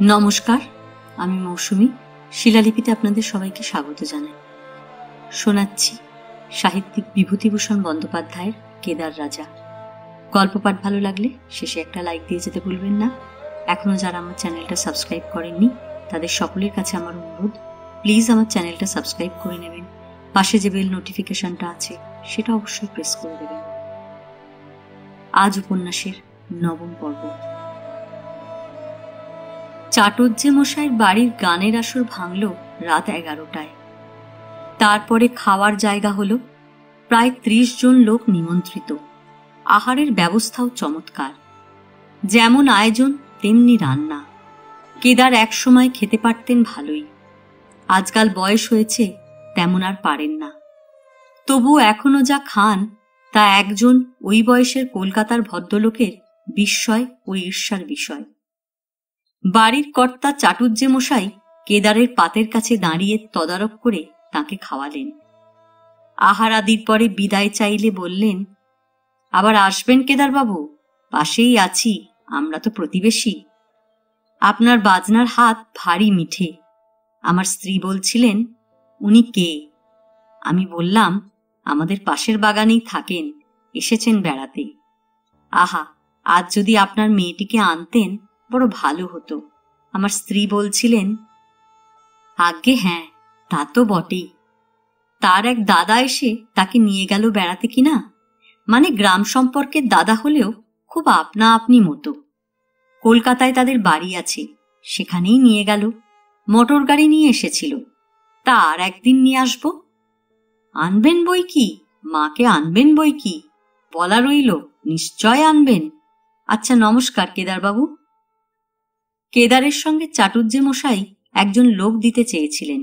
নমস্কার, আমি মৌসুমী। শিলালিপিতে আপনাদের সবাইকে স্বাগত জানাই। শোনাচ্ছি সাহিত্যিক বিভূতিভূষণ বন্দ্যোপাধ্যায়ের কেদার রাজা। গল্প পাঠ ভালো লাগলে শেষে একটা লাইক দিয়ে যেতে ভুলবেন না। এখনো যারা আমার চ্যানেলটা সাবস্ক্রাইব করেননি তাদের সকলের কাছে আমার অনুরোধ, প্লিজ আমার চ্যানেলটা সাবস্ক্রাইব করে নেবেন। পাশে যে বেল নোটিফিকেশনটা আছে সেটা অবশ্যই প্রেস করে দেবেন। আজ উপন্যাসের 9ম পর্ব। চাটুজ্জে মশাইয়ের বাড়ির গানের আসর ভাঙল রাত 11টায়। তারপরে খাওয়ার জায়গা হলো। প্রায় 30 জন লোক নিমন্ত্রিত। আহারের ব্যবস্থাও চমৎকার। যেমন আয়োজন তেমনি রান্না। কেদার এক সময় খেতে পারতেন ভালোই। আজকাল বয়স হয়েছে, তেমন আর পারেন না। তবু এখনো যা খান তা একজন ওই বয়সের কলকাতার ভদ্রলোকের বিস্ময় ও ঈর্ষার বিষয়। বাড়ির কর্তা চাটুজ্জে মশাই কেদারের পাতের কাছে দাঁড়িয়ে তদারক করে তাকে খাওয়ালেন। আহার আদির পরে বিদায় চাইলে বললেন, আবার আসবেন কেদারবাবু, পাশেই আছি, আমরা তো প্রতিবেশী। আপনার বাজনার হাত ভারী মিঠে। আমার স্ত্রী বলছিলেন, উনি কে? আমি বললাম, আমাদের পাশের বাগানেই থাকেন, এসেছেন বেড়াতে। আহা, আজ যদি আপনার মেয়েটিকে আনতেন বড় ভালো হতো। আমার স্ত্রী বলছিলেন, আজ্ঞে হ্যাঁ, তা তো বটেই। তার এক দাদা এসে তাকে নিয়ে গেল বেড়াতে কিনা, মানে গ্রাম সম্পর্কের দাদা হলেও খুব আপনা আপনি মতো। কলকাতায় তাদের বাড়ি আছে, সেখানেই নিয়ে গেল। মোটর গাড়ি নিয়ে এসেছিল। তা আর একদিন নিয়ে আসবো। আনবেন বই কি, মাকে আনবেন বই কি, বলা রইল, নিশ্চয় আনবেন। আচ্ছা, নমস্কার কেদারবাবু। কেদারের সঙ্গে চাটুজ্জে মশাই একজন লোক দিতে চেয়েছিলেন,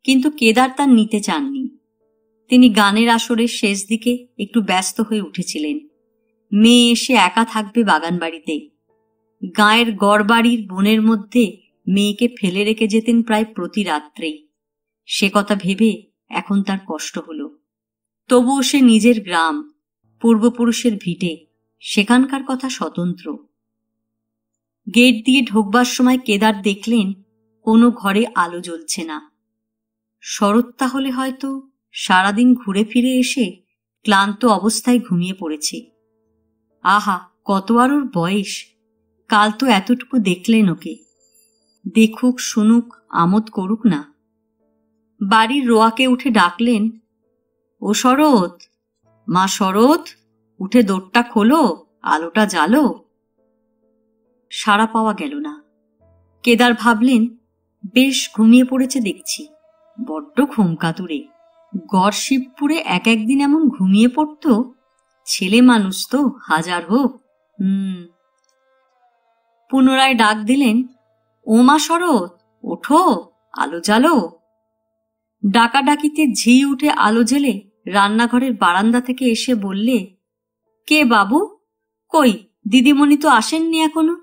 কিন্তু কেদার তার নিতে চাননি। তিনি গানের আসরের শেষ দিকে একটু ব্যস্ত হয়ে উঠেছিলেন। মেয়ে এসে একা থাকবে বাগান বাড়িতে। গাঁয়ের গড় বাড়ির বনের মধ্যে মেয়েকে ফেলে রেখে যেতেন প্রায় প্রতি রাত্রেই। সে কথা ভেবে এখন তার কষ্ট হলো। তবুও সে নিজের গ্রাম, পূর্বপুরুষের ভিটে, সেখানকার কথা স্বতন্ত্র। গেট দিয়ে ঢোকবার সময় কেদার দেখলেন কোনো ঘরে আলো জ্বলছে না। শরৎ তাহলে হয়তো সারাদিন ঘুরে ফিরে এসে ক্লান্ত অবস্থায় ঘুমিয়ে পড়েছে। আহা, কত আর ওর বয়স, কাল তো এতটুকু দেখলেন ওকে। দেখুক, শুনুক, আমোদ করুক না। বাড়ির রোয়াকে উঠে ডাকলেন, ও শরৎ, মা শরৎ, উঠে দোরটা খোলো, আলোটা জ্বালো। সাড়া পাওয়া গেল না। কেদার ভাবলেন, বেশ ঘুমিয়ে পড়েছে দেখছি, বড্ড ঘুমকাতুরে। গড় শিবপুরে এক একদিন এমন ঘুমিয়ে পড়ত। ছেলে মানুষ তো, হাজার হোক। পুনরায় ডাক দিলেন, ও মা শরৎ, ওঠো, আলো জ্বালো। ডাকাডাকিতে ঝি উঠে আলো জ্বেলে রান্নাঘরের বারান্দা থেকে এসে বললে, কে বাবু? কই, দিদিমণি তো আসেননি এখনো।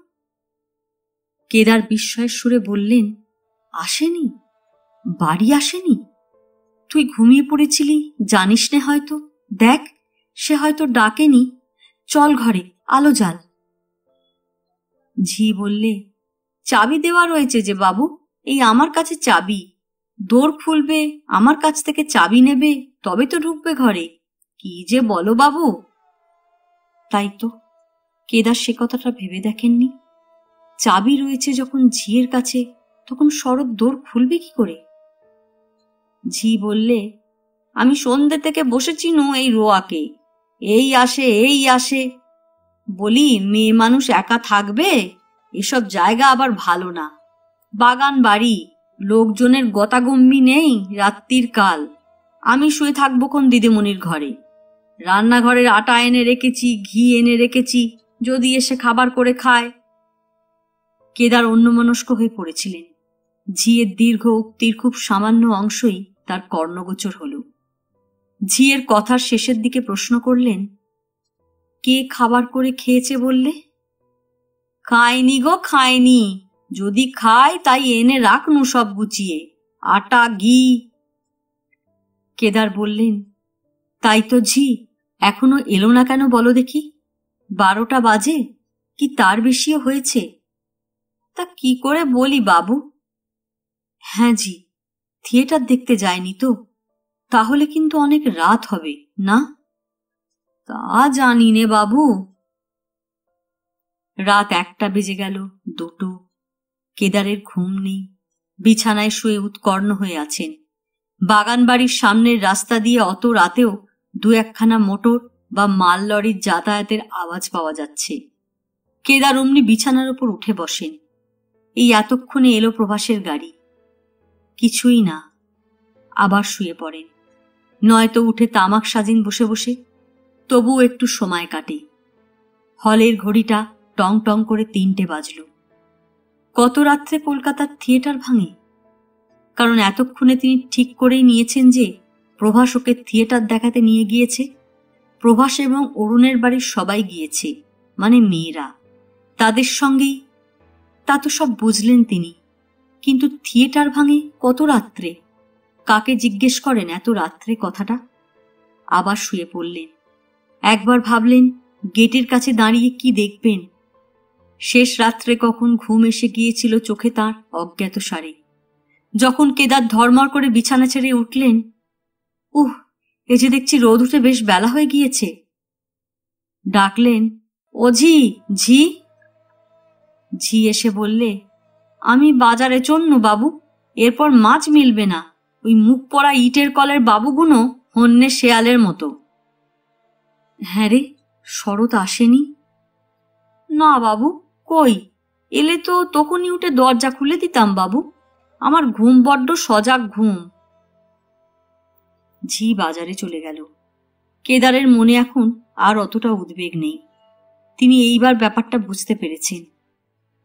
কেদার বিস্ময়ের সুরে বললেন, আসেনি? বাড়ি আসেনি? তুই ঘুমিয়ে পড়েছিলি, জানিস নে হয়তো। দেখ, সে হয়তো ডাকেনি। চল ঘরে, আলো জ্বাল। ঝি বললে, চাবি দেওয়া রয়েছে যে বাবু, এই আমার কাছে চাবি। দোর খুলবে, আমার কাছ থেকে চাবি নেবে, তবে তো ঢুকবে ঘরে। কি যে বলো বাবু। তাই তো, কেদার সে কথাটা ভেবে দেখেননি। চাবি রয়েছে যখন ঝিয়ের কাছে, তখন শরৎ দোর খুলবে কি করে? ঝি বললে, আমি সন্ধ্যে থেকে বসেছি নু এই রোয়াকে, এই আসে এই আসে। বলি, মেয়ে মানুষ একা থাকবে? এসব জায়গা আবার ভালো না। বাগান বাড়ি, লোকজনের গতাগম্মি নেই রাত্রির কাল। আমি শুয়ে থাকবো কোন দিদিমণির ঘরে? রান্নাঘরের আটা এনে রেখেছি, ঘি এনে রেখেছি, যদি এসে খাবার করে খায়। কেদার অন্যমনস্ক হয়ে পড়েছিলেন। ঝিয়ের দীর্ঘ উক্তির খুব সামান্য অংশই তার কর্ণগোচর হল। ঝিয়ের কথার শেষের দিকে প্রশ্ন করলেন, কে খাবার করে খেয়েছে বললে? খায়নি গো, খায়নি। যদি খায় তাই এনে রাখনু সব গুছিয়ে, আটা, ঘি। কেদার বললেন, তাই তো ঝি, এখনো এলো না কেন বলো দেখি? 12টা বাজে, কি তার বেশিও হয়েছে? তা কি করে বলি বাবু? হ্যাঁ জি, থিয়েটার দেখতে যায়নি তো? তাহলে কিন্তু অনেক রাত হবে না? তা জানি নে বাবু। রাত 1টা বেজে গেল, 2টো। কেদারের ঘুম নেই, বিছানায় শুয়ে উৎকর্ণ হয়ে আছেন। বাগান বাড়ির সামনের রাস্তা দিয়ে অত রাতেও 2-1খানা মোটর বা মাল লরির যাতায়াতের আওয়াজ পাওয়া যাচ্ছে। কেদার অমনি বিছানার উপর উঠে বসেন। এই এতক্ষণে এলো প্রভাসের গাড়ি। কিছুই না, আবার শুয়ে পড়েন। নয়তো উঠে তামাক সাজিন বসে বসে, তবুও একটু সময় কাটে। হলের ঘড়িটা টং টং করে 3টে বাজল। কত রাত্রে কলকাতার থিয়েটার ভাঙে? কারণ এতক্ষণে তিনি ঠিক করেই নিয়েছেন যে প্রভাস ওকে থিয়েটার দেখাতে নিয়ে গিয়েছে। প্রভাস এবং অরুণের বাড়ির সবাই গিয়েছে, মানে মেয়েরা, তাদের সঙ্গেই। তা তো সব বুঝলেন তিনি, কিন্তু থিয়েটার ভাঙে কত রাত্রে? কাকে জিজ্ঞেস করেন এত রাত্রে কথাটা? আবার শুয়ে পড়লেন। একবার ভাবলেন গেটের কাছে দাঁড়িয়ে কি দেখবেন। শেষ রাত্রে কখন ঘুম এসে গিয়েছিল চোখে তাঁর অজ্ঞাত সারে। যখন কেদার ধর্মর করে বিছানা ছেড়ে উঠলেন, এ যে দেখছি রোদ উঠে বেশ বেলা হয়ে গিয়েছে। ডাকলেন, ও ঝি, ঝি। ঝি এসে বললে, আমি বাজারে চন্নু বাবু, এরপর মাছ মিলবে না। ওই মুখ পড়া ইটের কলের বাবুগুনো হন্যে শেয়ালের মতো। হ্যাঁ রে, শরৎ আসেনি? না বাবু, কই? এলে তো তখনই উঠে দরজা খুলে দিতাম বাবু। আমার ঘুম বড্ড সজাগ ঘুম। ঝি বাজারে চলে গেল। কেদারের মনে এখন আর অতটা উদ্বেগ নেই। তিনি এইবার ব্যাপারটা বুঝতে পেরেছেন।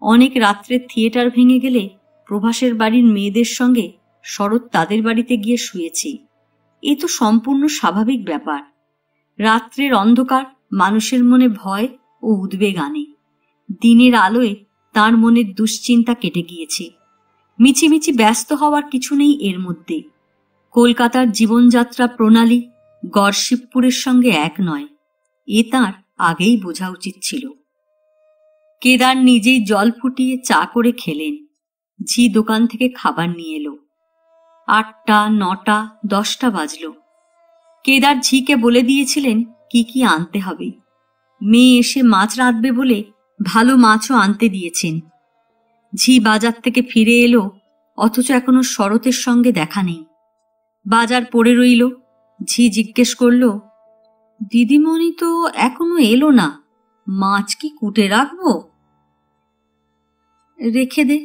অনেক রাত্রে থিয়েটার ভেঙে গেলে প্রভাসের বাড়ির মেয়েদের সঙ্গে শরৎ তাদের বাড়িতে গিয়ে শুয়েছে। এ তো সম্পূর্ণ স্বাভাবিক ব্যাপার। রাত্রের অন্ধকার মানুষের মনে ভয় ও উদ্বেগ আনে। দিনের আলোয় তার মনের দুশ্চিন্তা কেটে গিয়েছে। মিছিমিছি ব্যস্ত হওয়ার কিছু নেই এর মধ্যে। কলকাতার জীবনযাত্রা প্রণালী গড়শিবপুরের সঙ্গে এক নয়, এ তাঁর আগেই বোঝা উচিত ছিল। কেদার নিজেই জল ফুটিয়ে চা করে খেলেন। ঝি দোকান থেকে খাবার নিয়ে এলো। 8টা, 9টা, 10টা বাজল। কেদার ঝিকে বলে দিয়েছিলেন কি কি আনতে হবে। মেয়ে এসে মাছ রাঁধবে বলে ভালো মাছও আনতে দিয়েছেন। ঝি বাজার থেকে ফিরে এলো, অথচ এখনো শরতের সঙ্গে দেখা নেই। বাজার পড়ে রইল। ঝি জিজ্ঞেস করল, দিদিমণি তো এখনো এলো না, মাছ কি কুটে রাখবো? রেখে দে,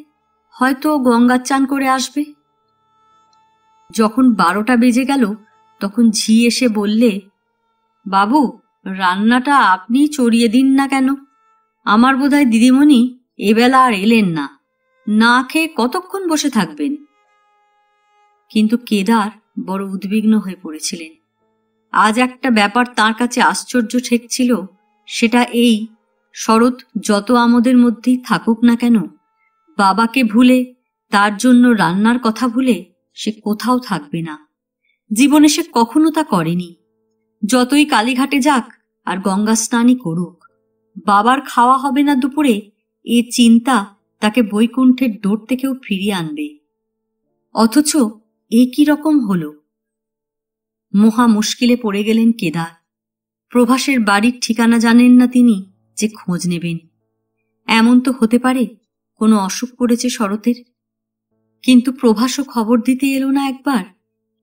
হয়তো গঙ্গার চান করে আসবে। যখন 12টা বেজে গেল তখন ঝি এসে বললে, বাবু, রান্নাটা আপনি চড়িয়ে দিন না কেন? আমার বোধহয় দিদিমণি এবেলা আর এলেন না, না খেয়ে কতক্ষণ বসে থাকবেন? কিন্তু কেদার বড় উদ্বিগ্ন হয়ে পড়েছিলেন। আজ একটা ব্যাপার তার কাছে আশ্চর্য ঠেকছিল। সেটা এই, শরৎ যত আমাদের মধ্যেই থাকুক না কেন, বাবাকে ভুলে, তার জন্য রান্নার কথা ভুলে সে কোথাও থাকবে না। জীবনে সে কখনো তা করেনি। যতই কালীঘাটে যাক আর গঙ্গা স্নানই করুক, বাবার খাওয়া হবে না দুপুরে, এ চিন্তা তাকে বৈকুণ্ঠের দূর থেকেও ফিরিয়ে আনবে। অথচ এ কি রকম হল? মহা মুশকিলে পড়ে গেলেন কেদার। প্রভাসের বাড়ির ঠিকানা জানেন না তিনি যে খোঁজ নেবেন। এমন তো হতে পারে কোনো অসুখ করেছে শরতের। কিন্তু প্রভাসও খবর দিতে এলো না একবার,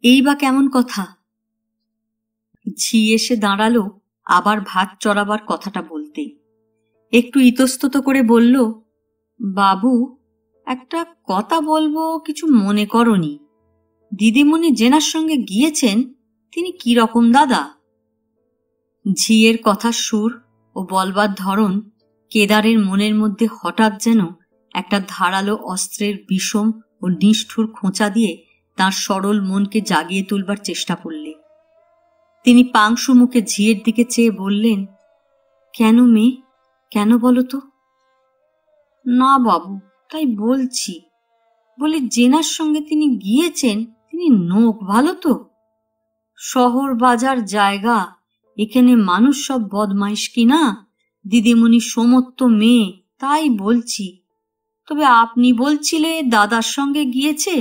এই বা কেমন কথা? ঝি এসে দাঁড়ালো আবার ভাত চড়াবার কথাটা বলতে। একটু ইতস্তত করে বলল, বাবু, একটা কথা বলবো, কিছু মনে করনি? দিদিমণি জেনার সঙ্গে গিয়েছেন, তিনি কি রকম দাদা? ঝিয়ের কথার সুর ও বলবার ধরন কেদারের মনের মধ্যে হঠাৎ যেন একটা ধারালো অস্ত্রের বিষম ও নিষ্ঠুর খোঁচা দিয়ে তাঁর সরল মনকে জাগিয়ে তুলবার চেষ্টা করলে। তিনি পাংশু মুখে ঝিয়ের দিকে চেয়ে বললেন, কেন মেয়ে, কেন বলো তো? না বাবু, তাই বলছি। বলে জেনার সঙ্গে তিনি গিয়েছেন, তিনি নোক ভালো তো? শহর বাজার জায়গা, এখানে মানুষ সব বদমাইশ কিনা? দিদিমণি সমত্ব মেয়ে, তাই বলছি। তবে আপনি বলছিলে দাদার সঙ্গে গিয়েছে,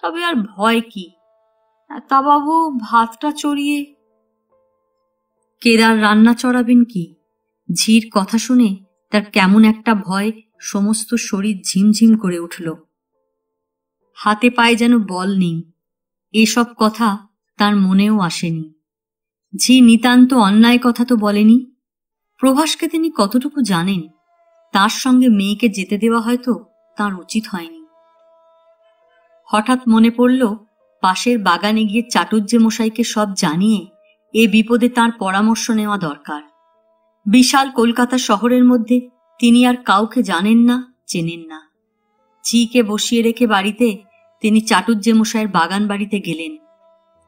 তবে আর ভয় কি? তা বাবু ভাতটা চড়িয়ে। কেদার রান্না চড়াবেন কি? ঝির কথা শুনে তার কেমন একটা ভয়, সমস্ত শরীর ঝিমঝিম করে উঠল। হাতে পায়ে যেন বল নেই। এসব কথা তার মনেও আসেনি। ঝি নিতান্ত অন্যায় কথা তো বলেনি। প্রভাসকে তিনি কতটুকু জানেন? তার সঙ্গে মেয়েকে যেতে দেওয়া হয়তো তার উচিত হয়নি। হঠাৎ মনে পড়ল পাশের বাগানে গিয়ে চাটুজ্জে মশাইকে সব জানিয়ে এ বিপদে তার পরামর্শ নেওয়া দরকার। বিশাল কলকাতা শহরের মধ্যে তিনি আর কাউকে জানেন না, চেনেন না। ঝিকে বসিয়ে রেখে বাড়িতে তিনি চাটুজ্জে মশাইয়ের বাগান বাড়িতে গেলেন।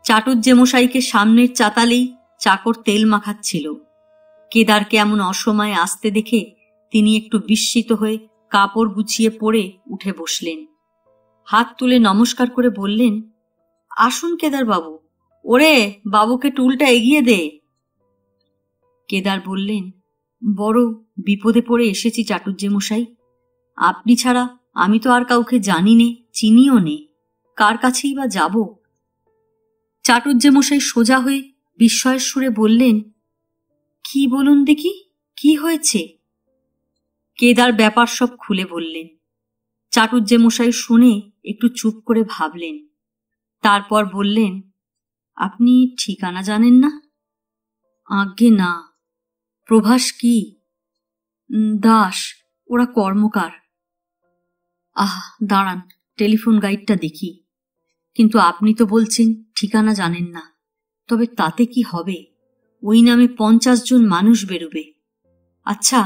চাটুজ্জে মশাইকে সামনের চাতালেই চাকর তেল মাখাচ্ছিল। কেদারকে এমন অসময়ে আসতে দেখে তিনি একটু বিস্মিত হয়ে কাপড় গুছিয়ে পরে উঠে বসলেন। হাত তুলে নমস্কার করে বললেন, আসুন কেদার বাবু। ওরে বাবুকে টুলটা এগিয়ে দে। কেদার বললেন, বড় বিপদে পড়ে এসেছি চাটুজ্জে মশাই। আপনি ছাড়া আমি তো আর কাউকে জানি নে, চিনিও নে, কার কাছেই বা যাব? চাটুজ্জে মশাই সোজা হয়ে বিস্ময়ের সুরে বললেন, কি বলুন দেখি, কি হয়েছে? কেদার ব্যাপার সব খুলে বললেন। চাটুজ্জে মশাই শুনে একটু চুপ করে ভাবলেন। তারপর বললেন, আপনি ঠিকানা জানেন না? আজ্ঞে না। প্রভাস কি? দাস, ওরা কর্মকার। দাঁড়ান, টেলিফোন গাইডটা দেখি। কিন্তু আপনি তো বলছেন ঠিকানা জানেন না। তবে তাতে কি হবে? ওই নামে 50 জন মানুষ বেরোবে। আচ্ছা,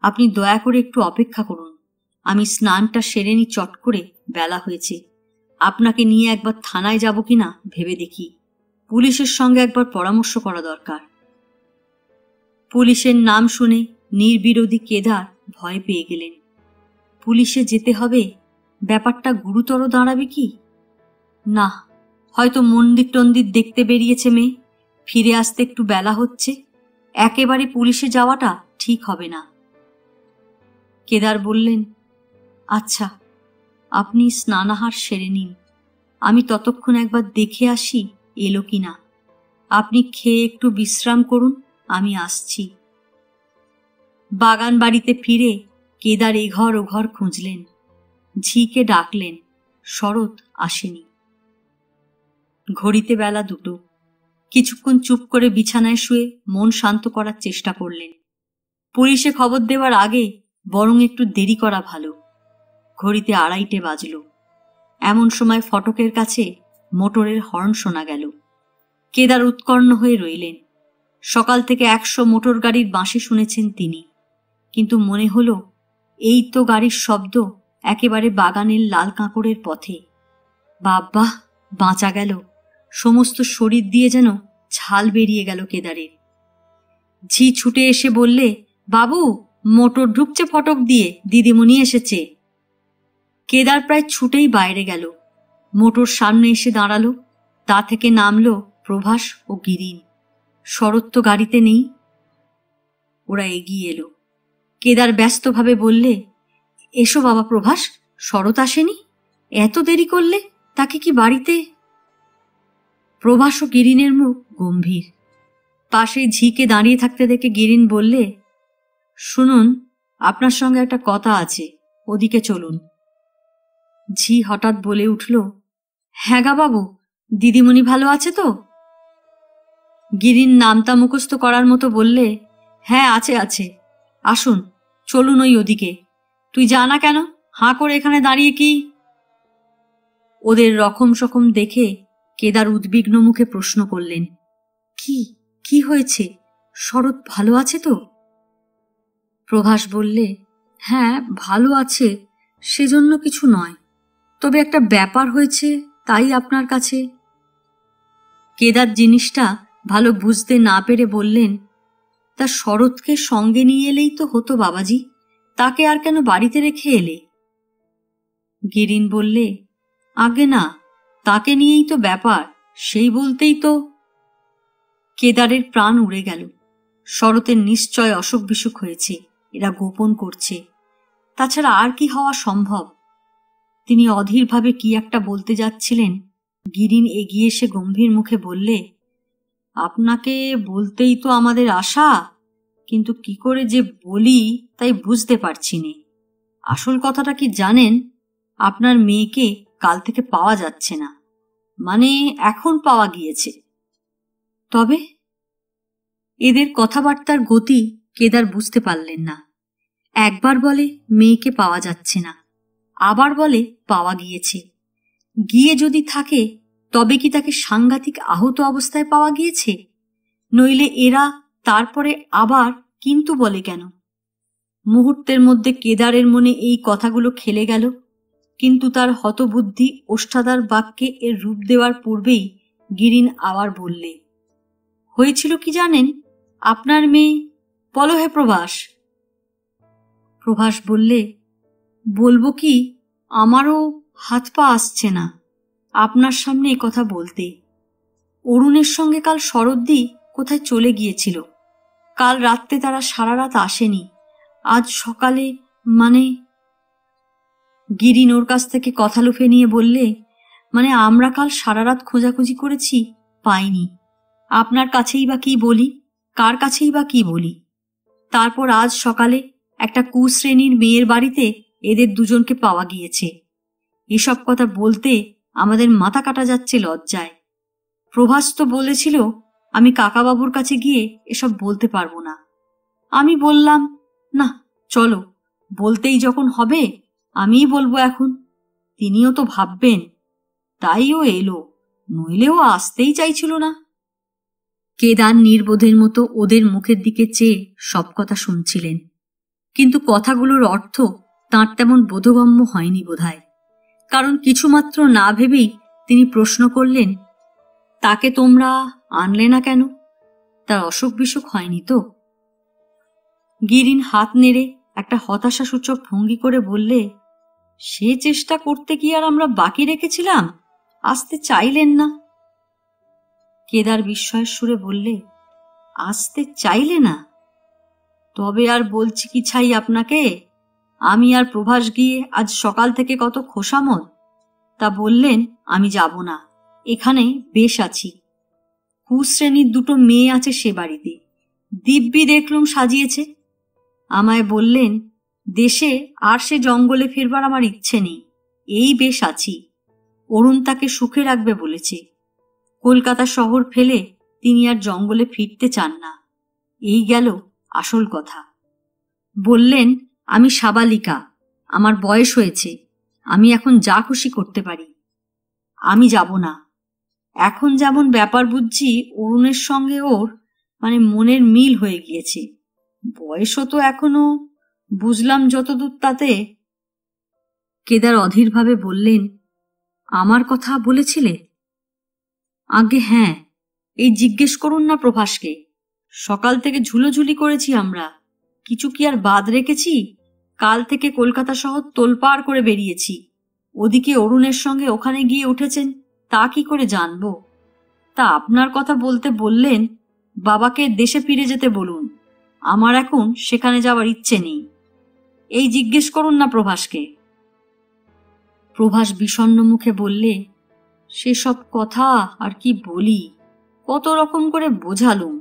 আপনি দয়া করে একটু অপেক্ষা করুন। আমি স্নানটা সেরে নি চট করে, বেলা হয়েছে। আপনাকে নিয়ে একবার থানায় যাব কিনা ভেবে দেখি। পুলিশের সঙ্গে একবার পরামর্শ করা দরকার। পুলিশের নাম শুনে নির্বিরোধী কেদার ভয় পেয়ে গেলেন। পুলিশে যেতে হবে, ব্যাপারটা গুরুতর দাঁড়াবে কি? না, হয়তো মন্দির টন্দির দেখতে বেরিয়েছে মেয়ে, ফিরে আসতে একটু বেলা হচ্ছে। একেবারে পুলিশে যাওয়াটা ঠিক হবে না। কেদার বললেন, আচ্ছা, আপনি স্নানাহার সেরে নিন। আমি ততক্ষণ একবার দেখে আসি এলো কিনা। আপনি খেয়ে একটু বিশ্রাম করুন, আমি আসছি। বাগান বাড়িতে ফিরে কেদার এঘর ওঘর খুঁজলেন। ঝিকে ডাকলেন, শরৎ আসেনি। ঘড়িতে বেলা 2। কিছুক্ষণ চুপ করে বিছানায় শুয়ে মন শান্ত করার চেষ্টা করলেন। পুলিশে খবর দেওয়ার আগে বরং একটু দেরি করা ভালো। ঘড়িতে 2:30 বাজল। এমন সময় ফটকের কাছে মোটরের হর্ন শোনা গেল। কেদার উৎকণ্ঠ হয়ে রইলেন। সকাল থেকে 100 মোটর গাড়ির বাঁশি শুনেছেন তিনি, কিন্তু মনে হলো এই তো গাড়ির শব্দ একেবারে বাগানের লাল কাঁকড়ের পথে। বাবা, বাঁচা গেল। সমস্ত শরীর দিয়ে যেন ঝাল বেরিয়ে গেল কেদারের। ঝি ছুটে এসে বললে, বাবু, মোটর ঢুকছে ফটক দিয়ে, দিদিমণি এসেছে। কেদার প্রায় ছুটেই বাইরে গেল। মোটর সামনে এসে দাঁড়ালো। তা থেকে নামলো প্রভাস ও গিরিন। শরৎ তো গাড়িতে নেই। ওরা এগিয়ে এলো। কেদার ব্যস্তভাবে বললে, এসো বাবা প্রভাস, শরৎ আসেনি? এত দেরি করলে, তাকে কি বাড়িতে? প্রভাস ও গিরিনের মুখ গম্ভীর। পাশে ঝিকে দাঁড়িয়ে থাকতে দেখে গিরিন বললে, শুনুন, আপনার সঙ্গে একটা কথা আছে, ওদিকে চলুন। ঝি হঠাৎ বলে উঠল, হ্যাঁ গা বাবু, দিদিমণি ভালো আছে তো? গিরিন নামতা মুখস্থ করার মতো বললে, হ্যাঁ আছে আছে, আসুন চলুন ওই ওদিকে। তুই জানা কেন হাঁ করে এখানে দাঁড়িয়ে কি? ওদের রকম সকম দেখে কেদার উদ্বিগ্ন মুখে প্রশ্ন করলেন, কি কি হয়েছে? শরৎ ভালো আছে তো? প্রভাস বললে, হ্যাঁ ভালো আছে, সেজন্য কিছু নয়, তবে একটা ব্যাপার হয়েছে, তাই আপনার কাছে। কেদার জিনিসটা ভালো বুঝতে না পেরে বললেন, তা শরৎকে সঙ্গে নিয়ে এলেই তো হতো বাবাজি, তাকে আর কেন বাড়িতে রেখে এলে? গিরিন বললে, আগে না, তাকে নিয়েই তো ব্যাপার, সেই বলতেই তো। কেদারের প্রাণ উড়ে গেল। শরতের নিশ্চয় অসুখ বিসুখ হয়েছে, এরা গোপন করছে। তাছাড়া আর কি হওয়া সম্ভব? তিনি অধীরভাবে কি একটা বলতে যাচ্ছিলেন। গিরিন এগিয়ে এসে গম্ভীর মুখে বললে, আপনাকে বলতেই তো আমাদের আশা, কিন্তু কি করে যে বলি তাই বুঝতে পারছি নে। আসল কথাটা কি জানেন? আপনার মেয়েকে কাল থেকে পাওয়া যাচ্ছে না, মানে এখন পাওয়া গিয়েছে। তবে? এদের কথাবার্তার গতি কেদার বুঝতে পারলেন না। একবার বলে মেয়েকে পাওয়া যাচ্ছে না, আবার বলে পাওয়া গিয়েছে। গিয়ে যদি থাকে তবে কি তাকে সাংঘাতিক আহত অবস্থায় পাওয়া গিয়েছে? নইলে এরা তারপরে আবার কিন্তু বলে কেন? মুহূর্তের মধ্যে কেদারের মনে এই কথাগুলো খেলে গেল, কিন্তু তার হতবুদ্ধি ওষ্ঠাদার বাক্যে এর রূপ দেওয়ার পূর্বেই গিরিন আবার বললে, হয়েছিল কি জানেন? আপনার মেয়ে, বলো হে প্রভাস। প্রভাস বললে, বলবো কি, আমারও হাত পা আসছে না আপনার সামনে এ কথা বলতে। অরুণের সঙ্গে কাল শরদ্দি কোথায় চলে গিয়েছিল। কাল রাত্রে তারা সারা রাত আসেনি। আজ সকালে, মানে। গিরিন ওর কাছ থেকে কথা লুফে নিয়ে বললে, মানে আমরা কাল সারা রাত খোঁজাখুঁজি করেছি, পাইনি। আপনার কাছেই বা কি বলি, কার কাছেই বা কি বলি? তারপর আজ সকালে একটা কুশ্রেণীর মেয়ের বাড়িতে এদের দুজনকে পাওয়া গিয়েছে। এসব কথা বলতে আমাদের মাথা কাটা যাচ্ছে লজ্জায়। প্রভাস তো বলেছিল আমি কাকাবাবুর কাছে গিয়ে এসব বলতে পারবো না। আমি বললাম, না চলো, বলতেই যখন হবে আমিই বলবো এখন। তিনিও তো ভাববেন। তাইও এলো, নইলেও আসতেই চাইছিল না। কেদার নির্বোধের মতো ওদের মুখের দিকে চেয়ে সব কথা শুনছিলেন, কিন্তু কথাগুলোর অর্থ তাঁর তেমন বোধগম্য হয়নি বোধহয়। কারণ কিছুমাত্র না ভেবেই তিনি প্রশ্ন করলেন, তাকে তোমরা আনলে না কেন? তার অসুখ বিসুখ হয়নি তো? গিরিন হাত নেড়ে একটা হতাশাসূচক ভঙ্গি করে বললে, সে চেষ্টা করতে কি আর আমরা বাকি রেখেছিলাম? আসতে চাইলেন না। কেদার বিস্ময়ের সুরে বললে, আসতে চাইলে না? তবে আর বলছি কি ছাই আপনাকে, আমি আর প্রভাস গিয়ে আজ সকাল থেকে কত খোশামত। তা বললেন আমি যাব না, এখানে বেশ আছি। কুশ্রেণীর দুটো মেয়ে আছে সে বাড়িতে, দিব্যি দেখলুম সাজিয়েছে। আমায় বললেন, দেশে আর সে জঙ্গলে ফিরবার আমার ইচ্ছে নেই, এই বেশ আছি। অরুণ তাকে সুখে রাখবে বলেছে। কলকাতা শহর ফেলে তিনি আর জঙ্গলে ফিরতে চান না। এই গেল আসল কথা। বললেন, আমি সাবালিকা, আমার বয়স হয়েছে, আমি এখন যা খুশি করতে পারি। আমি যাব না। এখন যেমন ব্যাপার বুঝছি অরুণের সঙ্গে ওর, মানে মনের মিল হয়ে গিয়েছে। বয়সও তো এখনো, বুঝলাম যতদূর তাতে। কেদার অধীরভাবে বললেন, আমার কথা বলেছিলে? আগে হ্যাঁ, এই জিজ্ঞেস করুন না প্রভাসকে। সকাল থেকে ঝুলোঝুলি করেছি আমরা, কিছু কি আর বাদ রেখেছি? কাল থেকে কলকাতা শহর তোলপাড় করে বেরিয়েছি। ওদিকে অরুণের সঙ্গে ওখানে গিয়ে উঠেছেন, তা কি করে জানবো? তা আপনার কথা বলতে বললেন, বাবাকে দেশে ফিরে যেতে বলুন, আমার এখন সেখানে যাওয়ার ইচ্ছে নেই। এই জিজ্ঞেস করুন না প্রভাসকে। প্রভাস বিষণ্ণ মুখে বললে, সেসব কথা আর কি বলি, কত রকম করে বোঝালুম,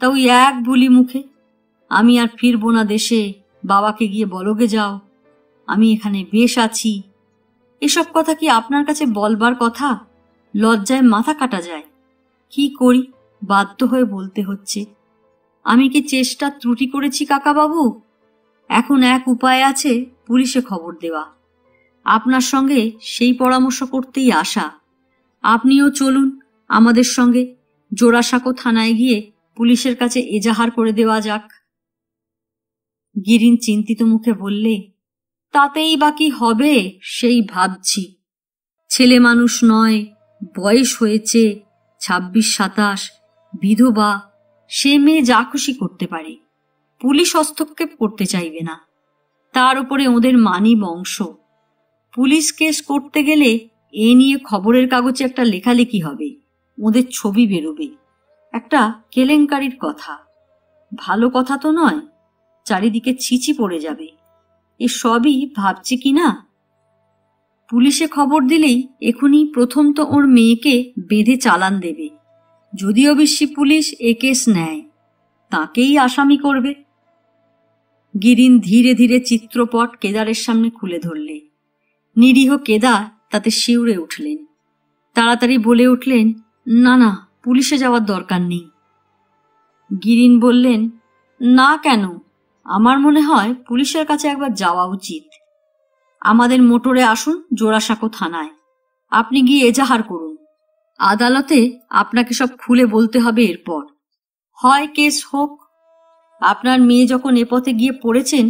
তা ওই এক বুলি মুখে। আমি আর ফিরবো না দেশে, বাবাকে গিয়ে বলগে যাও, আমি এখানে বেশ আছি। এসব কথা কি আপনার কাছে বলবার কথা? লজ্জায় মাথা কাটা যায়। কি করি, বাধ্য হয়ে বলতে হচ্ছে। আমি কি চেষ্টা ত্রুটি করেছি কাকাবাবু? এখন এক উপায় আছে, পুলিশে খবর দেওয়া। আপনার সঙ্গে সেই পরামর্শ করতেই আসা। আপনিও চলুন আমাদের সঙ্গে, জোড়াসাঁকো থানায় গিয়ে পুলিশের কাছে এজাহার করে দেওয়া যাক। গিরিন চিন্তিত মুখে বললে, তাতেই বা কি হবে সেই ভাবছি। ছেলে মানুষ নয়, বয়স হয়েছে 26-27, বিধবা, সে মেয়ে যা খুশি করতে পারে, পুলিশ হস্তক্ষেপ করতে চাইবে না। তার উপরে ওদের মানি বংশ। পুলিশ কেস করতে গেলে এ নিয়ে খবরের কাগজে একটা লেখালেখি হবে, ওদের ছবি বেরোবে, একটা কেলেঙ্কারির কথা। ভালো কথা তো নয়, চারিদিকে ছিচি পড়ে যাবে। এ সবই ভাবছে কি না। পুলিশে খবর দিলেই এখনই প্রথম তো ওর মেয়েকে বেঁধে চালান দেবে। যদি অবশ্যই পুলিশ এ কেস নেয়, তাকেই আসামি করবে। গিরিন ধীরে ধীরে চিত্রপট কেদারের সামনে খুলে ধরলে। নিরীহ কেদার তাতে শিউরে উঠলেন। তাড়াতাড়ি বলে উঠলেন, না না, পুলিশে যাওয়ার দরকার নেই। গিরিন বললেন, না কেন? আমার মনে হয় পুলিশের কাছে একবার যাওয়া উচিত। আমাদের মোটরে আসুন জোড়াসাঁকো থানায়। আপনি গিয়ে এজাহার করুন। আদালতে আপনাকে সব খুলে বলতে হবে। এরপর হয় কেস হোক। আপনার মেয়ে যখন এ পথে গিয়ে পড়েছেন,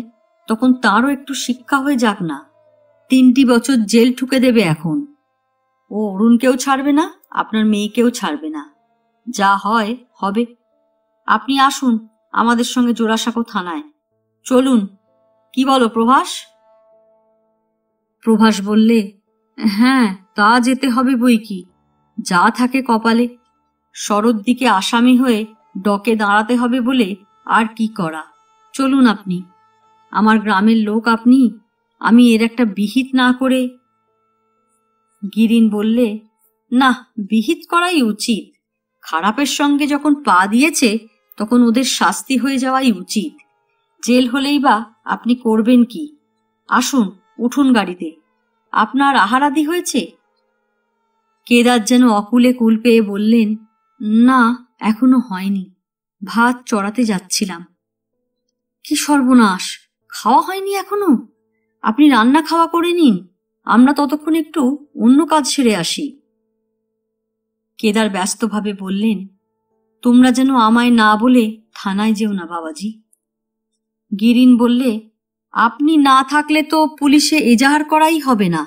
তখন তারও একটু শিক্ষা হয়ে যাক না। 3টি বছর জেল ঠুকে দেবে এখন। ও অরুণকেও ছাড়বে না, আপনার মেয়েকেও ছাড়বে না। যা হয় হবে। আপনি আসুন আমাদের সঙ্গে জোড়াসাঁকো থানায়। চলুন। কি বলো প্রভাস? প্রভাস বললে, হ্যাঁ, তা যেতে হবে বই কি, যা থাকে কপালে। শরৎ দিকে আসামি হয়ে ডকে দাঁড়াতে হবে বলে আর কি করা। চলুন আপনি। আমার গ্রামের লোক আপনি, আমি এর একটা বিহিত না করে। গিরিন বললে, না, বিহিত করাই উচিত। খারাপের সঙ্গে যখন পা দিয়েছে, তখন ওদের শাস্তি হয়ে যাওয়াই উচিত। জেল হলেই বা আপনি করবেন কি? আসুন, উঠুন গাড়িতে। আপনার আহারাদি হয়েছে? কেদার যেন অকুলে কুল পেয়ে বললেন, না, এখনো হয়নি। ভাত চড়াতে যাচ্ছিলাম। কি সর্বনাশ, খাওয়া হয়নি এখনো? আপনি রান্না খাওয়া করে নিন, আমরা ততক্ষণ একটু অন্য কাজ সেরে আসি। কেদার ব্যস্তভাবে বললেন, তোমরা যেন আমায় না বলে থানায় যেও না বাবাজি। গিরিন বললে, আপনি না থাকলে তো পুলিশে এজাহার করাই হবে না।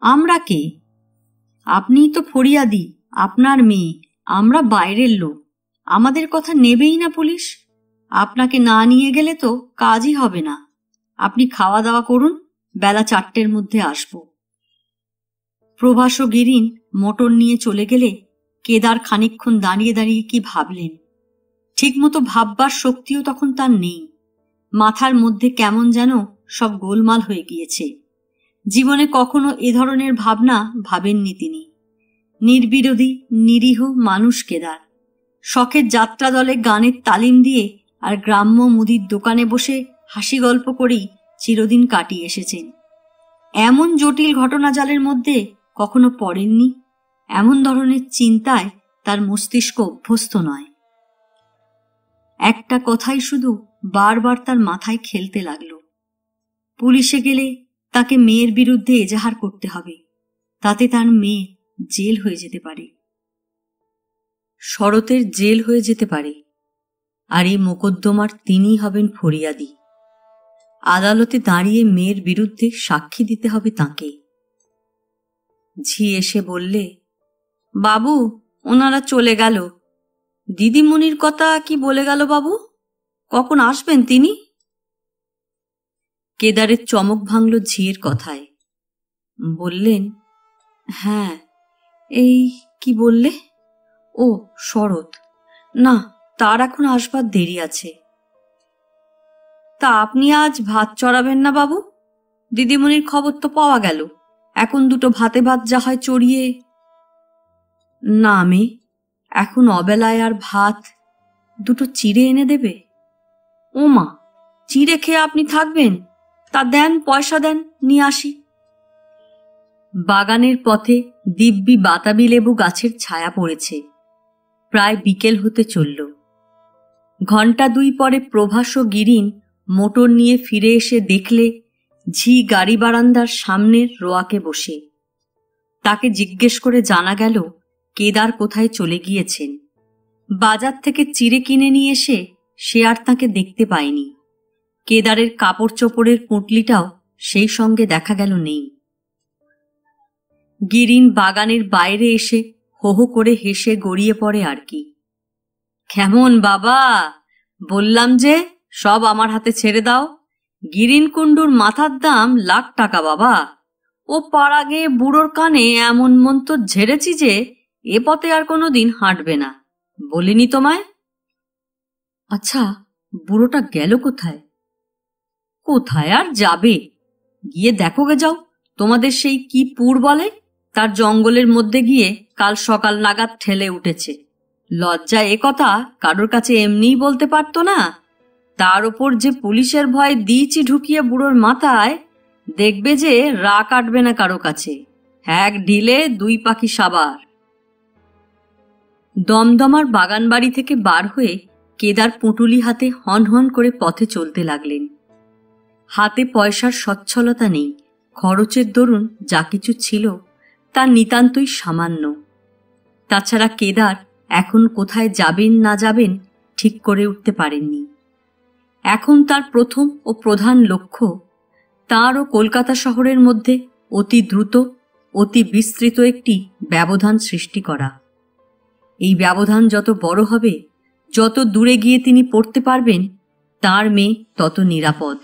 আমরা কে? আপনিই তো ফরিয়াদি, আপনার মেয়ে। আমরা বাইরের লোক, আমাদের কথা নেবেই না পুলিশ। আপনাকে না নিয়ে গেলে তো কাজই হবে না। আপনি খাওয়া দাওয়া করুন, বেলা 4টের মধ্যে আসব। প্রভাস ও গিরিন মোটর নিয়ে চলে গেলে কেদার খানিকক্ষণ দাঁড়িয়ে দাঁড়িয়ে কি ভাবলেন। ঠিকমতো ভাববার শক্তিও তখন তার নেই। মাথার মধ্যে কেমন যেন সব গোলমাল হয়ে গিয়েছে। জীবনে কখনো এ ধরনের ভাবনা ভাবেননি তিনি। নির্বিরোধী নিরীহ মানুষ কেদার। শখের যাত্রা দলে গানের তালিম দিয়ে আর গ্রাম্য মুদির দোকানে বসে হাসি গল্প করেই চিরদিন কাটিয়ে এসেছেন। এমন জটিল ঘটনা জালের মধ্যে কখনো পড়েননি। এমন ধরনের চিন্তায় তার মস্তিষ্ক অভ্যস্ত নয়। একটা কথাই শুধু বারবার তার মাথায় খেলতে লাগলো। পুলিশে গেলে তাকে মেয়ের বিরুদ্ধে এজাহার করতে হবে। তাতে তার মেয়ে জেল হয়ে যেতে পারে। শরতের জেল হয়ে যেতে পারে। আর এই মোকদ্দমার তিনিই হবেন ফরিয়াদি। আদালতে দাঁড়িয়ে মেয়ের বিরুদ্ধে সাক্ষী দিতে হবে তাঁকে। ঝি এসে বললে, বাবু, ওনারা চলে গেল। দিদিমণির কথা কি বলে গেল বাবু? কখন আসবেন তিনি? কেদারের চমক ভাঙল ঝিয়ের কথায়। বললেন, হ্যাঁ, এই কি বললে? ও, শরৎ। না, তার এখন আসবার দেরি আছে। তা আপনি আজ ভাত চড়াবেন না বাবু? দিদিমণির খবর তো পাওয়া গেল। এখন দুটো ভাতে ভাত যা হয় চড়িয়ে। না মেয়ে, এখন অবেলায় আর ভাত? দুটো চিড়ে এনে দেবে। ও মা, চিড়ে খেয়ে আপনি থাকবেন? তা দেন, পয়সা দেন, নিয়ে আসি। বাগানের পথে দিব্যি বাতাবি লেবু গাছের ছায়া পড়েছে। প্রায় বিকেল হতে চলল। ঘণ্টা 2 পরে প্রভাস ও গিরিন মোটর নিয়ে ফিরে এসে দেখলে ঝি গাড়ি বারান্দার সামনের রোয়াকে বসে। তাকে জিজ্ঞেস করে জানা গেল কেদার কোথায় চলে গিয়েছেন। বাজার থেকে চিড়ে কিনে নিয়ে এসে সে আর তাকে দেখতে পায়নি। কেদারের কাপড় চোপড়ের পুঁটলিটাও সেই সঙ্গে দেখা গেল নেই। গিরিন বাগানের বাইরে এসে হো হো করে হেসে গড়িয়ে পড়ে আর কি। কেমন বাবা, বললাম যে সব আমার হাতে ছেড়ে দাও। গিরিন কুণ্ডুর মাথার দাম লাখ টাকা বাবা। ও পাড়া গিয়ে বুড়োর কানে এমন মন্ত্র ঝেড়েছি যে এ পথে আর কোনো দিন হাঁটবে না। বলিনি তোমায়? আচ্ছা, বুড়োটা গেল কোথায়? কোথায় আর যাবে, গিয়ে দেখো গে যাও, তোমাদের সেই কি পুর বলে, তার জঙ্গলের মধ্যে গিয়ে কাল সকাল নাগাদ ঠেলে উঠেছে। লজ্জা এ কথা কারোর কাছে এমনিই বলতে পারতো না, তার ওপর যে পুলিশের ভয় দিয়েছি ঢুকিয়ে বুড়োর মাথায়, দেখবে যে রা কাটবে না কারো কাছে। এক ঢিলে দুই পাখি সাবার। দমদমার বাগান বাড়ি থেকে বার হয়ে কেদার পুঁটুলি হাতে হন হন করে পথে চলতে লাগলেন। হাতে পয়সার সচ্ছলতা নেই, খরচের দরুন যা কিছু ছিল তা নিতান্তই সামান্য। তাছাড়া কেদার এখন কোথায় যাবেন না যাবেন ঠিক করে উঠতে পারেননি। এখন তার প্রথম ও প্রধান লক্ষ্য তার ও কলকাতা শহরের মধ্যে অতি দ্রুত, অতি বিস্তৃত একটি ব্যবধান সৃষ্টি করা। এই ব্যবধান যত বড় হবে, যত দূরে গিয়ে তিনি পড়তে পারবেন, তার মেয়ে তত নিরাপদ।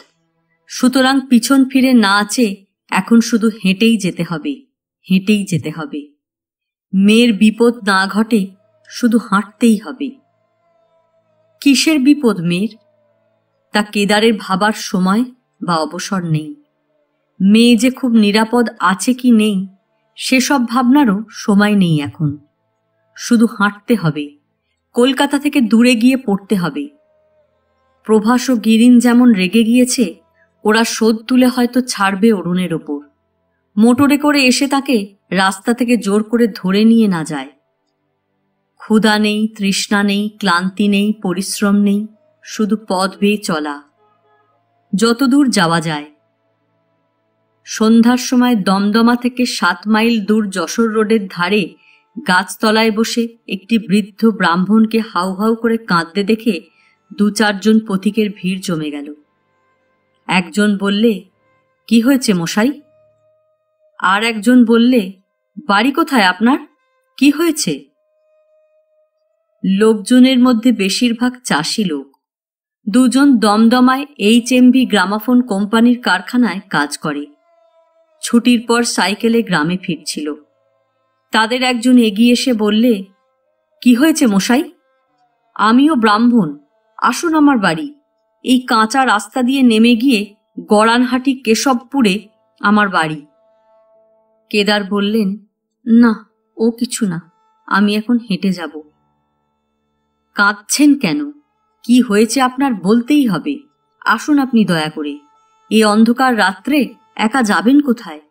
সুতরাং পিছন ফিরে না আছে, এখন শুধু হেঁটেই যেতে হবে, হেঁটেই যেতে হবে। মেয়ের বিপদ না ঘটে, শুধু হাঁটতেই হবে। কিসের বিপদ মেয়ের, তা কেদারের ভাবার সময় বা অবসর নেই। মেয়ে যে খুব নিরাপদ আছে কি নেই, সেসব ভাবনারও সময় নেই এখন। শুধু হাঁটতে হবে, কলকাতা থেকে দূরে গিয়ে পড়তে হবে। প্রভাস ও গিরিন যেমন রেগে গিয়েছে, ওরা শোধ তুলে হয়তো ছাড়বে অরুণের ওপর। মোটরে করে এসে তাকে রাস্তা থেকে জোর করে ধরে নিয়ে না যায়। ক্ষুধা নেই, তৃষ্ণা নেই, ক্লান্তি নেই, পরিশ্রম নেই, শুধু পথ বেয়ে চলা, যতদূর যাওয়া যায়। সন্ধ্যার সময় দমদমা থেকে 7 মাইল দূর যশোর রোডের ধারে গাছতলায় বসে একটি বৃদ্ধ ব্রাহ্মণকে হাউ হাউ করে কাঁদতে দেখে 2-4 জন পথিকের ভিড় জমে গেল। একজন বললে, কি হয়েছে মশাই? আর একজন বললে, বাড়ি কোথায় আপনার, কি হয়েছে? লোকজনের মধ্যে বেশিরভাগ চাষি লোক। 2 জন দমদমায় HMV গ্রামাফোন কোম্পানির কারখানায় কাজ করে। ছুটির পর সাইকেলে গ্রামে ফিরছিল। তাদের একজন এগিয়ে এসে বললে, কি হয়েছে মশাই? আমিও ব্রাহ্মণ, আসুন আমার বাড়ি। এই কাঁচা রাস্তা দিয়ে নেমে গিয়ে গড়ানহাটি কেশবপুরে আমার বাড়ি। কেদার বললেন, না, ও কিছু না, আমি এখন হেঁটে যাব। কাঁদছেন কেন? কি হয়েছে আপনার বলতেই হবে। আসুন আপনি দয়া করে, এই অন্ধকার রাত্রে একা যাবেন কোথায়?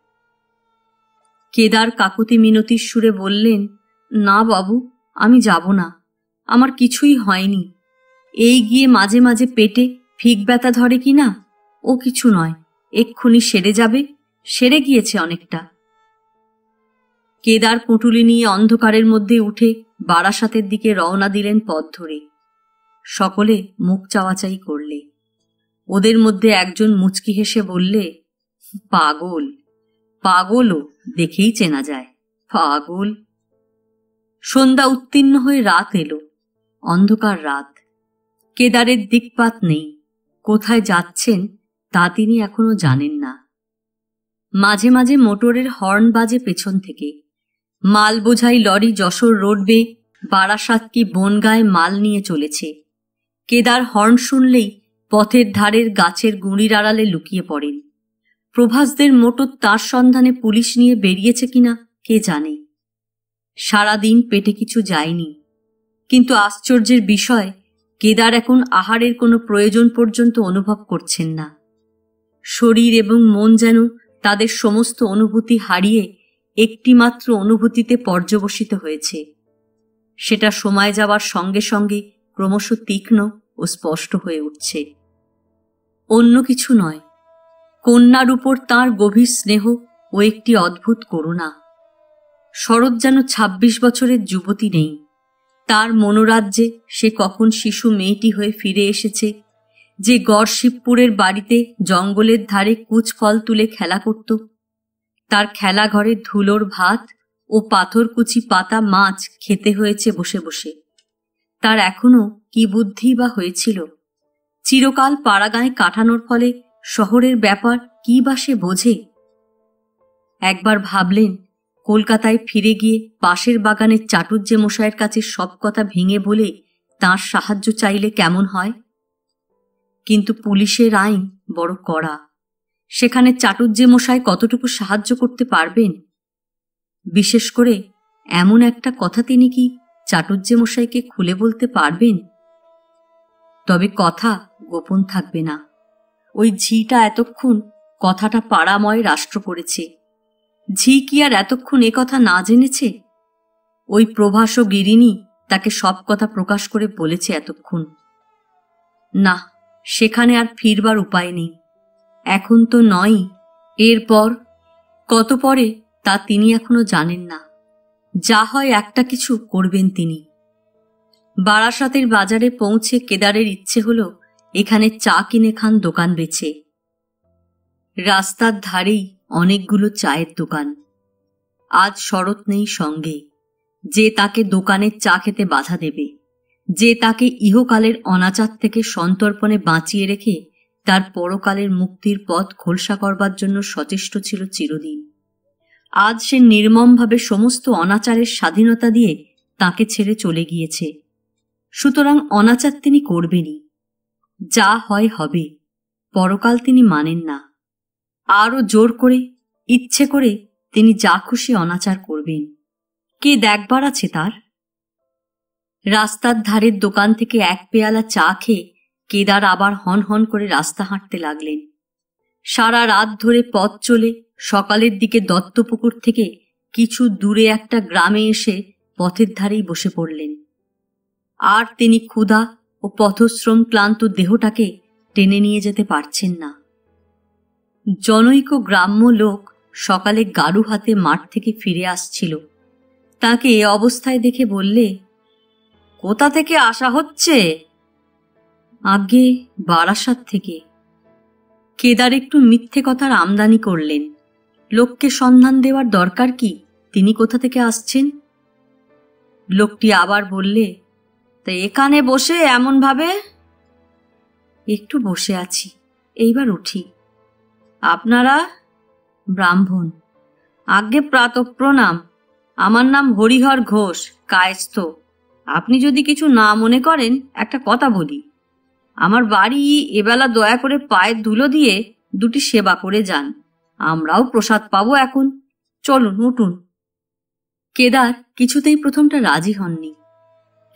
কেদার কাকুতি মিনতির সুরে বললেন, না বাবু, আমি যাব না, আমার কিছুই হয়নি। এই গিয়ে মাঝে মাঝে পেটে ফিক ব্যথা ধরে কি না, ও কিছু নয়, এক্ষুনি সেরে যাবে, সেরে গিয়েছে অনেকটা। কেদার পুঁটুলি নিয়ে অন্ধকারের মধ্যে উঠে বারাসাতের দিকে রওনা দিলেন পথ ধরে। সকলে মুখ চাওয়াচাই করলে। ওদের মধ্যে একজন মুচকি হেসে বললে, পাগল, পাগলও দেখেই চেনা যায়, পাগল। সন্ধ্যা উত্তীর্ণ হয়ে রাত এলো, অন্ধকার রাত। কেদারের দিকপাত নেই, কোথায় যাচ্ছেন তা তিনি এখনো জানেন না। মাঝে মাঝে মোটরের হর্ন বাজে পেছন থেকে। মাল বোঝাই লরি যশোর রোড বেয়ে বারাসাত কি বনগায় মাল নিয়ে চলেছে। কেদার হর্ন শুনলেই পথের ধারের গাছের গুঁড়ির আড়ালে লুকিয়ে পড়েন। প্রভাসদের মোটর তার সন্ধানে পুলিশ নিয়ে বেরিয়েছে কিনা কে জানে। সারাদিন পেটে কিছু যায়নি, কিন্তু আশ্চর্যের বিষয়, কেদার এখন আহারের কোনো প্রয়োজন পর্যন্ত অনুভব করছেন না। শরীর এবং মন যেন তাদের সমস্ত অনুভূতি হারিয়ে একটিমাত্র অনুভূতিতে পর্যবসিত হয়েছে। সেটা সময় যাওয়ার সঙ্গে সঙ্গে ক্রমশ তীক্ষ্ণ ও স্পষ্ট হয়ে উঠছে। অন্য কিছু নয়, কন্যার উপর তাঁর গভীর স্নেহ ও একটি অদ্ভুত করুণা। শরৎ যেন 26 বছরের যুবতী নেই। তার মনোরাজ্যে সে কখন শিশু মেয়েটি হয়ে ফিরে এসেছে, যে গড় শিবপুরের বাড়িতে জঙ্গলের ধারে কুচ ফল তুলে খেলা করত। তার খেলা ঘরে ধুলোর ভাত ও পাথরকুচি পাতা মাছ খেতে হয়েছে বসে বসে। তার এখনো কি বুদ্ধি বা হয়েছিল? চিরকাল পাড়াগাঁয়ে কাটানোর ফলে শহরের ব্যাপার কি বা সে বোঝে? একবার ভাবলেন কলকাতায় ফিরে গিয়ে পাশের বাগানের চাটুজ্জে মশাইয়ের কাছে সব কথা ভেঙে বলে তাঁর সাহায্য চাইলে কেমন হয়। কিন্তু পুলিশের আইন বড় কড়া। সেখানে চাটুজ্জে মশাই কতটুকু সাহায্য করতে পারবেন? বিশেষ করে এমন একটা কথা তিনি কি চাটুজ্জে মশাইকে খুলে বলতে পারবেন? তবে কথা গোপন থাকবে না। ওই ঝিটা এতক্ষণ কথাটা পাড়াময় রাষ্ট্র করেছে। ঝি কি আর এতক্ষণ এ কথা না জেনেছে? ওই প্রভাস ও গিরিনী তাকে সব কথা প্রকাশ করে বলেছে এতক্ষণ। না, সেখানে আর ফিরবার উপায় নেই। এখন তো নয়, এরপর কত পরে তা তিনি এখনো জানেন না। যা হয় একটা কিছু করবেন তিনি। বারাসাতের বাজারে পৌঁছে কেদারের ইচ্ছে হলো এখানে চা কিনে খান দোকান বেছে। রাস্তার ধারেই অনেকগুলো চায়ের দোকান। আজ শরৎ নেই সঙ্গে, যে তাকে দোকানের চা খেতে বাধা দেবে, যে তাকে ইহকালের অনাচার থেকে সন্তর্পণে বাঁচিয়ে রেখে তার পরকালের মুক্তির পথ খোলসা করবার জন্য সচেষ্ট ছিল চিরদিন। আজ সে নির্মমভাবে সমস্ত অনাচারের স্বাধীনতা দিয়ে তাকে ছেড়ে চলে গিয়েছে। সুতরাং অনাচার তিনি করবেনই। যা হয় হবে। পরকাল তিনি মানেন না। আরও জোর করে, ইচ্ছে করে তিনি যা খুশি অনাচার করবেন। কে দেখবার আছে তার? রাস্তার ধারের দোকান থেকে এক পেয়ালা চা খেয়ে কেদার আবার হন হন করে রাস্তা হাঁটতে লাগলেন। সারা রাত ধরে পথ চলে সকালের দিকে দত্তপুকুর থেকে কিছু দূরে একটা গ্রামে এসে পথের ধারেই বসে পড়লেন। আর তিনি ক্ষুধা ও পথশ্রম ক্লান্ত দেহটাকে টেনে নিয়ে যেতে পারছেন না। জনৈক গ্রাম্য লোক সকালে গাড়ু হাতে মাঠ থেকে ফিরে আসছিল। তাকে এ অবস্থায় দেখে বললে, কোথা থেকে আসা হচ্ছে? আগে বারাসাত থেকে। কেদার একটু মিথ্যে কথার আমদানি করলেন। লোককে সন্ধান দেওয়ার দরকার কি তিনি কোথা থেকে আসছেন? লোকটি আবার বললে, তা এখানে বসে এমন ভাবে? একটু বসে আছি, এইবার উঠি। আপনারা? ব্রাহ্মণ। আজ্ঞে প্রাতঃপ্রণাম। আমার নাম হরিহর ঘোষ, কায়স্থ। আপনি যদি কিছু না মনে করেন একটা কথা বলি। আমার বাড়ি এবেলা দয়া করে পায়ের ধুলো দিয়ে দুটি সেবা করে যান। আমরাও প্রসাদ পাবো এখন। চলুন, উঠুন। কেদার কিছুতেই প্রথমটা রাজি হননি,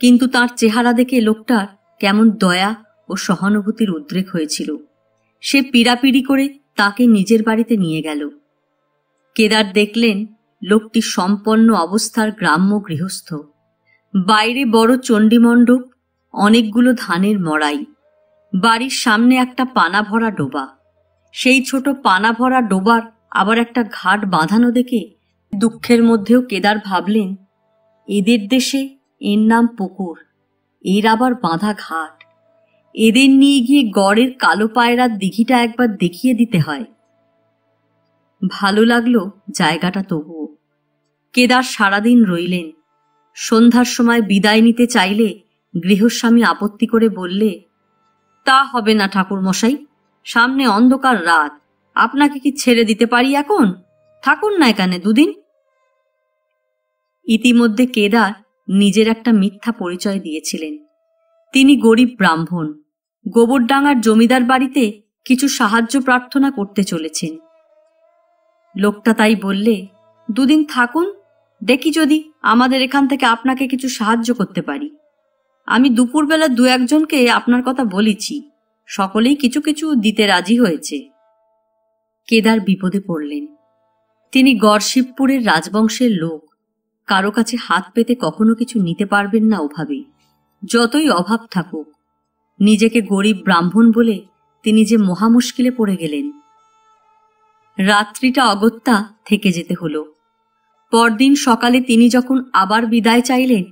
কিন্তু তার চেহারা দেখে লোকটার কেমন দয়া ও সহানুভূতির উদ্রেক হয়েছিল। সে পীড়াপিড়ি করে তাকে নিজের বাড়িতে নিয়ে গেল। কেদার দেখলেন লোকটি সম্পন্ন অবস্থার গ্রাম্য গৃহস্থ। বাইরে বড় চণ্ডীমণ্ডপ, অনেকগুলো ধানের মড়াই, বাড়ির সামনে একটা পানা ভরা ডোবা। সেই ছোট পানা ভরা ডোবার আবার একটা ঘাট বাঁধানো দেখে দুঃখের মধ্যেও কেদার ভাবলেন, এদের দেশে এর নাম পুকুর, এর আবার বাঁধা ঘাট। এদের নিয়ে গিয়ে গড়ের কালো পায়রার দিঘিটা একবার দেখিয়ে দিতে হয়। ভালো লাগলো জায়গাটা তবুও। কেদার সারাদিন রইলেন। সন্ধ্যার সময় বিদায় নিতে চাইলে গৃহস্বামী আপত্তি করে বললে, তা হবে না ঠাকুর মশাই, সামনে অন্ধকার রাত, আপনাকে কি ছেড়ে দিতে পারি এখন? থাকুন না এখানে দুদিন। ইতিমধ্যে কেদার নিজের একটা মিথ্যা পরিচয় দিয়েছিলেন। তিনি গরিব ব্রাহ্মণ, গোবরডাঙ্গার জমিদার বাড়িতে কিছু সাহায্য প্রার্থনা করতে চলেছেন। লোকটা তাই বললে, দুদিন থাকুন, দেখি যদি আমাদের এখান থেকে আপনাকে কিছু সাহায্য করতে পারি। আমি দুপুরবেলা দু একজনকে আপনার কথা বলেছি, সকলেই কিছু কিছু দিতে রাজি হয়েছে। কেদার বিপদে পড়লেন। তিনি গড়শিবপুরের রাজবংশের লোক, কারো কাছে হাত পেতে কখনো কিছু নিতে পারবেন না ওভাবে, যতই অভাব থাকুক। নিজেকে গরিব ব্রাহ্মণ বলে তিনি যে মহা মুশকিলে পড়ে গেলেন। রাত্রিটা অগত্যা থেকে যেতে হলো। পরদিন সকালে তিনি যখন আবার বিদায় চাইলেন,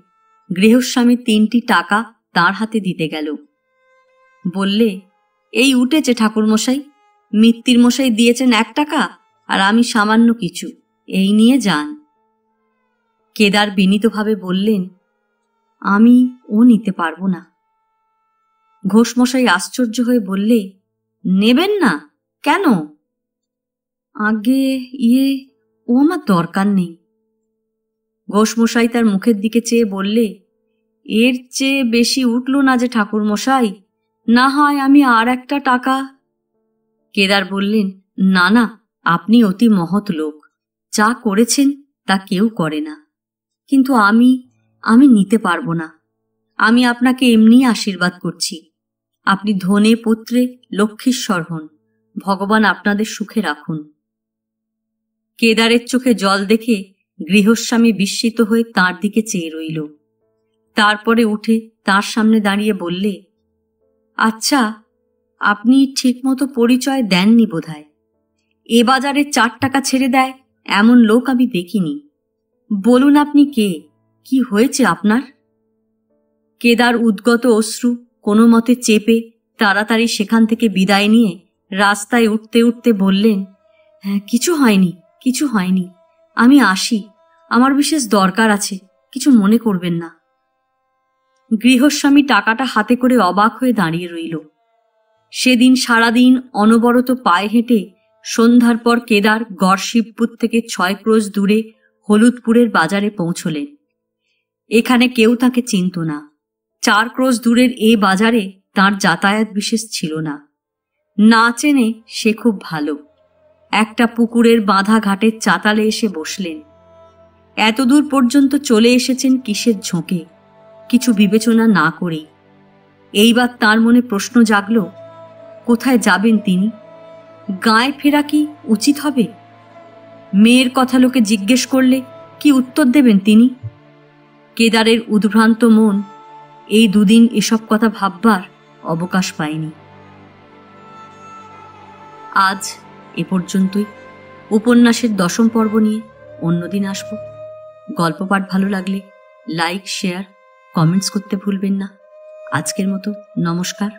গৃহস্বামী 3টি টাকা তার হাতে দিতে গেল। বললে, এই উঠেছে ঠাকুরমশাই, মিত্তির মশাই দিয়েছেন 1 টাকা, আর আমি সামান্য কিছু, এই নিয়ে যান। কেদার বিনীতভাবে বললেন, আমি ও নিতে পারবো না। ঘোষমশাই আশ্চর্য হয়ে বললে, নেবেন না কেন? আগে ও আমার দরকার নেই। ঘোষমশাই তার মুখের দিকে চেয়ে বললে, এর চেয়ে বেশি উঠল না যে ঠাকুরমশাই, না হয় আমি আর 1 টাকা। কেদার বললেন, না না, আপনি অতি মহৎ লোক, যা করেছেন তা কেউ করে না। কিন্তু আমি নিতে পারবো না। আমি আপনাকে এমনি আশীর্বাদ করছি। আপনি ধনে পুত্রে লক্ষ্মীশ্বর হন, ভগবান আপনাদের সুখে রাখুন। কেদারের চোখে জল দেখে গৃহস্বামী বিস্মিত হয়ে তাঁর দিকে চেয়ে রইল। তারপরে উঠে তার সামনে দাঁড়িয়ে বললে, আচ্ছা, আপনি ঠিকমতো পরিচয় দেননি বোধহয়। এ বাজারে 4 টাকা ছেড়ে দেয় এমন লোক আমি দেখিনি। বলুন আপনি কে, কি হয়েছে আপনার? কেদার উদ্গত অশ্রু কোনো মতে চেপে তাড়াতাড়ি সেখান থেকে বিদায় নিয়ে রাস্তায় উঠতে উঠতে বললেন, হ্যাঁ, কিছু হয়নি, আমি আসি, আমার বিশেষ দরকার আছে, কিছু মনে করবেন না। গৃহস্বামী টাকাটা হাতে করে অবাক হয়ে দাঁড়িয়ে রইল। সেদিন সারাদিন অনবরত পায়ে হেঁটে সন্ধ্যার পর কেদার গড়শিবপুর থেকে 6 ক্রোশ দূরে হলুদপুরের বাজারে পৌঁছলেন। এখানে কেউ তাকে চিনত না। 4 ক্রোশ দূরের এই বাজারে তার যাতায়াত বিশেষ ছিল না। না চেনে সে খুব ভালো। একটা পুকুরের বাঁধা ঘাটের চাতালে এসে বসলেন। এতদূর পর্যন্ত চলে এসেছেন কিসের ঝোঁকে, কিছু বিবেচনা না করেই। এইবার তার মনে প্রশ্ন জাগল, কোথায় যাবেন তিনি? গাঁয়ে ফেরা কি উচিত হবে? মেয়ের কথা লোকে জিজ্ঞেস করলে কি উত্তর দেবেন তিনি? কেদারের উদ্ভ্রান্ত মন এই 2 দিন এসব কথা ভাববার অবকাশ পায়নি। আজ এ পর্যন্তই। উপন্যাসের 10ম পর্ব নিয়ে অন্যদিন আসব। গল্প পাঠ ভালো লাগলে লাইক, শেয়ার, কমেন্টস করতে ভুলবেন না। আজকের মতো নমস্কার।